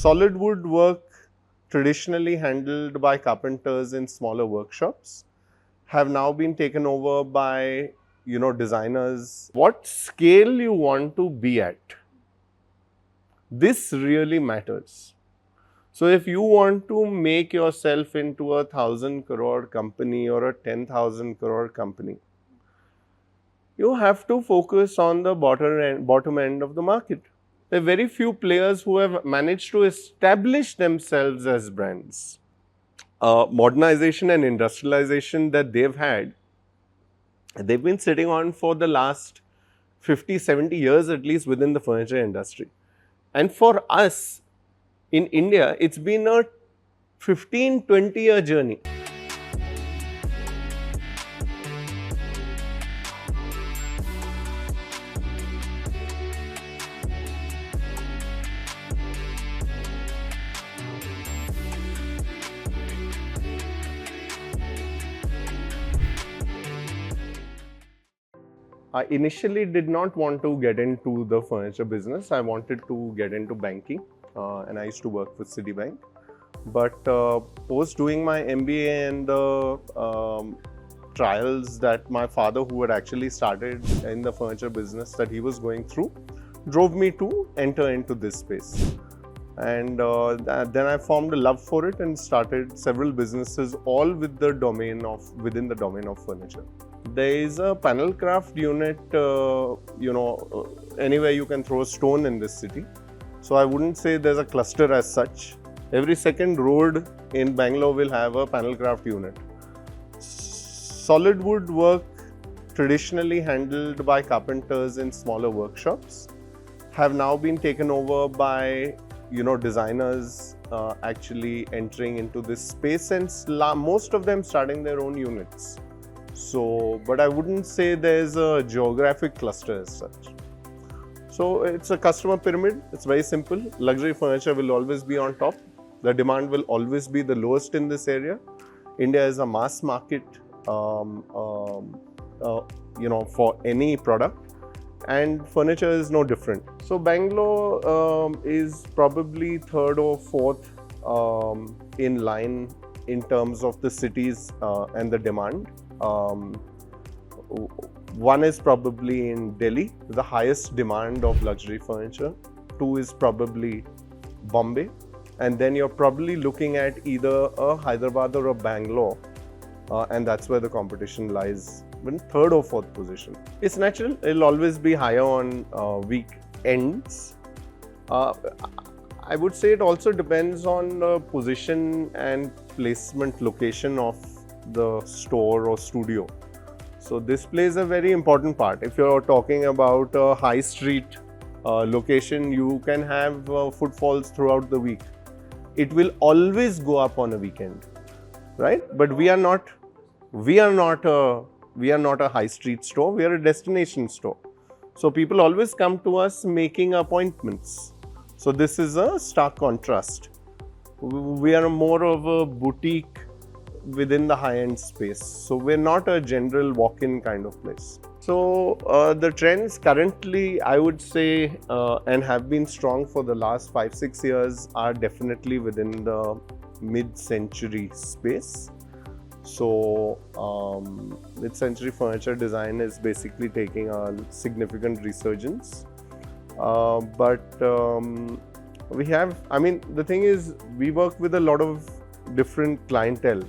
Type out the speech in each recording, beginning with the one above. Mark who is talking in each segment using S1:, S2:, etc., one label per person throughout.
S1: Solid wood work, traditionally handled by carpenters in smaller workshops, have now been taken over by designers. What scale you want to be at, this really matters. So if you want to make yourself into a 1,000 crore company or a 10,000 crore company, you have to focus on the bottom end of the market. There are very few players who have managed to establish themselves as brands. Modernization and industrialization that they've had, they've been sitting on for the last 50, 70 years at least within the furniture industry. And for us in India, it's been a 15, 20-year journey. I initially did not want to get into the furniture business. I wanted to get into banking, and I used to work with Citibank. But post doing my MBA and the trials that my father, who had actually started in the furniture business that he was going through, drove me to enter into this space. And then I formed a love for it and started several businesses, all within the domain of furniture. There is a panel craft unit, anywhere you can throw a stone in this city. So I wouldn't say there's a cluster as such. Every second road in Bangalore will have a panel craft unit. Solid wood work, traditionally handled by carpenters in smaller workshops, have now been taken over by designers actually entering into this space, and most of them starting their own units. So, but I wouldn't say there's a geographic cluster as such. So it's a customer pyramid. It's very simple. Luxury furniture will always be on top. The demand will always be the lowest in this area. India is a mass market, for any product, and furniture is no different. So Bangalore is probably third or fourth in line in terms of the cities and the demand. One is probably in Delhi, the highest demand of luxury furniture. Two is probably Bombay. And then you're probably looking at either a Hyderabad or a Bangalore. And that's where the competition lies, in third or fourth position. It's natural, it'll always be higher on weekends. I would say it also depends on the position and placement location of the store or studio. So this plays a very important part. If you're talking about a high street location, you can have footfalls throughout the week. It will always go up on a weekend, right? But we are not a high street store. We are a destination store. So people always come to us making appointments. So this is a stark contrast. We are more of a boutique within the high-end space. So we're not a general walk-in kind of place. So the trends currently, I would say, and have been strong for the last 5-6 years, are definitely within the mid-century space. So mid-century furniture design is basically taking a significant resurgence. We have, the thing is, we work with a lot of different clientele,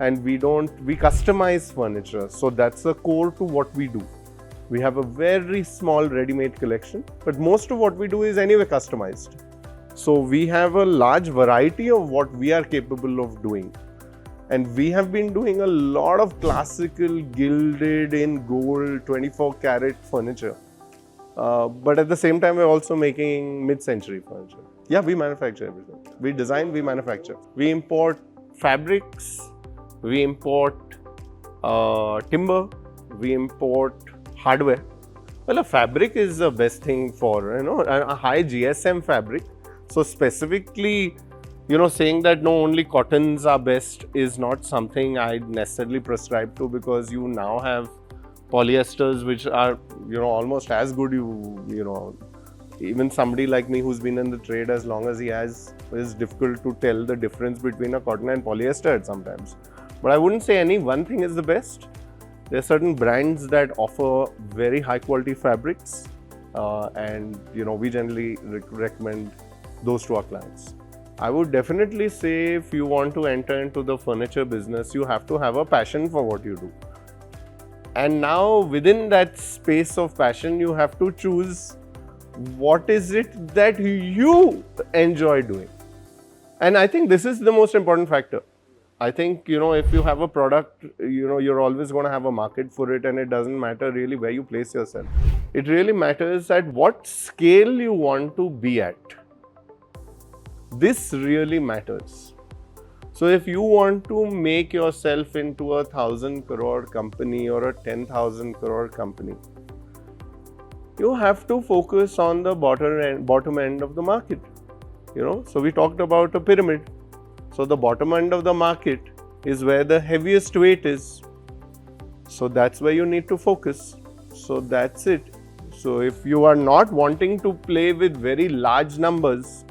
S1: and we customize furniture. So that's the core to what we do. We have a very small ready-made collection, but most of what we do is anyway customized. So we have a large variety of what we are capable of doing. And we have been doing a lot of classical, gilded in gold, 24 karat furniture. But at the same time, we're also making mid-century furniture. Yeah, we manufacture everything. We design, we manufacture. We import fabrics, we import timber, we import hardware. Well, a fabric is the best thing for, a high GSM fabric. So specifically, saying that no, only cottons are best is not something I necessarily prescribe to, because you now have polyesters which are, almost as good, even somebody like me who's been in the trade as long as he has, is difficult to tell the difference between a cotton and polyester sometimes. But I wouldn't say any one thing is the best. There are certain brands that offer very high quality fabrics, and we generally recommend those to our clients. I would definitely say if you want to enter into the furniture business, you have to have a passion for what you do. And now within that space of passion, you have to choose what is it that you enjoy doing. And I think this is the most important factor. I think, if you have a product, you're always going to have a market for it, and it doesn't matter really where you place yourself. It really matters at what scale you want to be at. This really matters. So if you want to make yourself into a 1,000 crore company or a 10,000 crore company, you have to focus on the bottom end of the market. So we talked about a pyramid. So the bottom end of the market is where the heaviest weight is. So that's where you need to focus. So that's it. So if you are not wanting to play with very large numbers,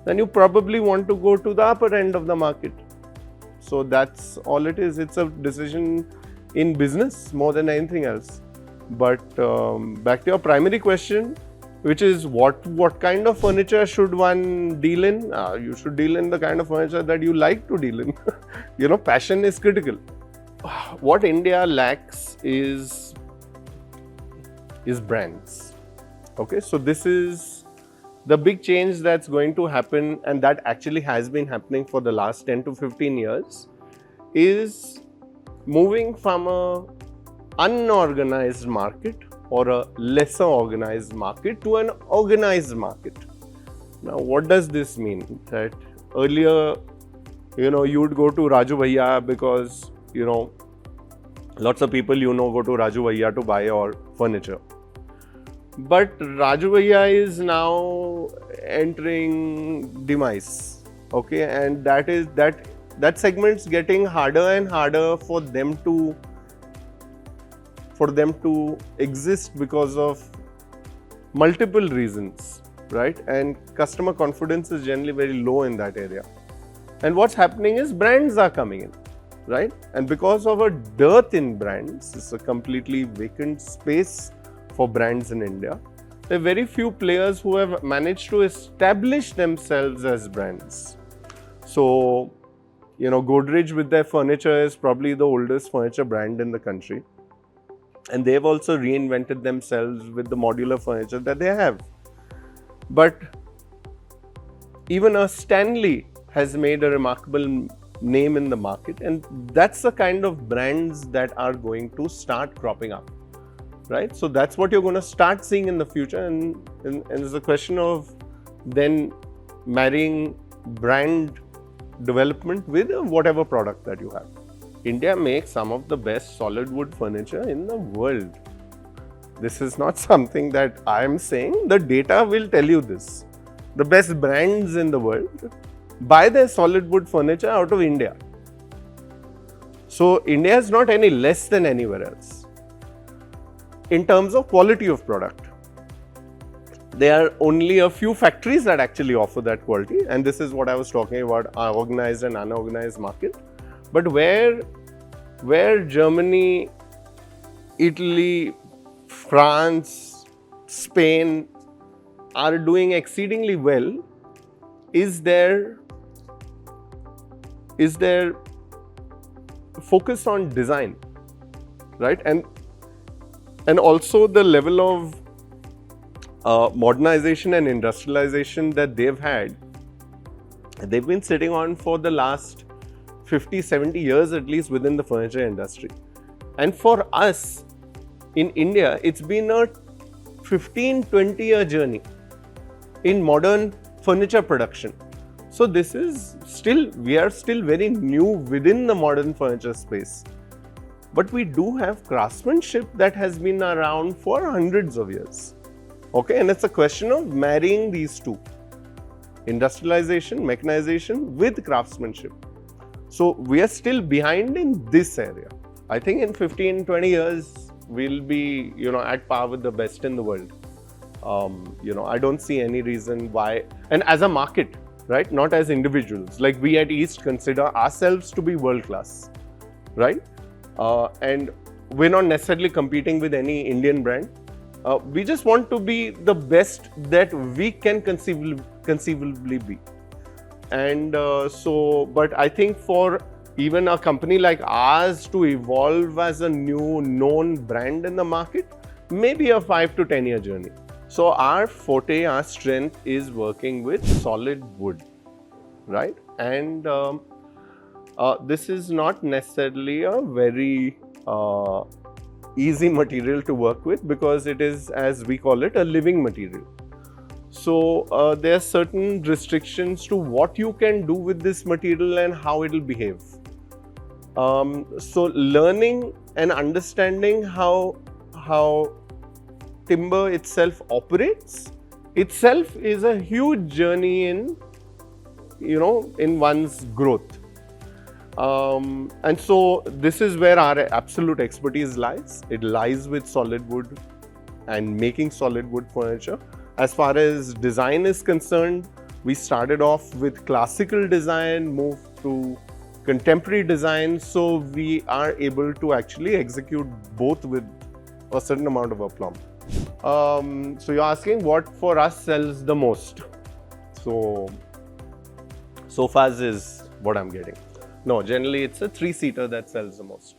S1: then you probably want to go to the upper end of the market. So that's all it is. It's a decision in business more than anything else. But back to your primary question, which is what kind of furniture should one deal in? You should deal in the kind of furniture that you like to deal in. Passion is critical. What India lacks is brands. Okay, so this is the big change that's going to happen, and that actually has been happening for the last 10 to 15 years, is moving from a unorganized market or a lesser organized market to an organized market. Now, what does this mean? That earlier, you would go to Raju Bhaiya because, lots of people go to Raju Bhaiya to buy your furniture. But Raju Bhaiya is now entering demise, okay, and that segment's getting harder and harder for them to exist because of multiple reasons, right? And customer confidence is generally very low in that area. And what's happening is brands are coming in, right? And because of a dearth in brands, it's a completely vacant space for brands in India. There are very few players who have managed to establish themselves as brands. So, Godrej with their furniture is probably the oldest furniture brand in the country. And they've also reinvented themselves with the modular furniture that they have. But even a Stanley has made a remarkable name in the market, and that's the kind of brands that are going to start cropping up, right? So that's what you're going to start seeing in the future, and it's a question of then marrying brand development with whatever product that you have. India makes some of the best solid wood furniture in the world. This is not something that I am saying. The data will tell you this. The best brands in the world buy their solid wood furniture out of India. So India is not any less than anywhere else. In terms of quality of product, there are only a few factories that actually offer that quality, and this is what I was talking about, our organized and unorganized market. But where Germany, Italy, France, Spain are doing exceedingly well is their focus on design, right? And also the level of modernization and industrialization that they've had, they've been sitting on for the last 50, 70 years at least within the furniture industry. And for us in India, it's been a 15, 20-year journey in modern furniture production. So this is we are still very new within the modern furniture space. But we do have craftsmanship that has been around for hundreds of years. Okay, and it's a question of marrying these two, industrialization, mechanization with craftsmanship. So we are still behind in this area. I think in 15, 20 years, we'll be, at par with the best in the world. I don't see any reason why. And as a market, right, not as individuals, like we at East consider ourselves to be world class, right? And we're not necessarily competing with any Indian brand. We just want to be the best that we can conceivably be. And but I think for even a company like ours to evolve as a new known brand in the market, maybe a 5 to 10 year journey. So our forte, our strength is working with solid wood, right? And this is not necessarily a very easy material to work with, because it is, as we call it, a living material. So there are certain restrictions to what you can do with this material and how it will behave. So learning and understanding how timber itself operates itself is a huge journey in one's growth. And so this is where our absolute expertise lies. It lies with solid wood and making solid wood furniture. As far as design is concerned, we started off with classical design, moved to contemporary design, so we are able to actually execute both with a certain amount of aplomb. So you're asking what for us sells the most. So sofas is what I'm getting. No, generally it's a 3-seater that sells the most.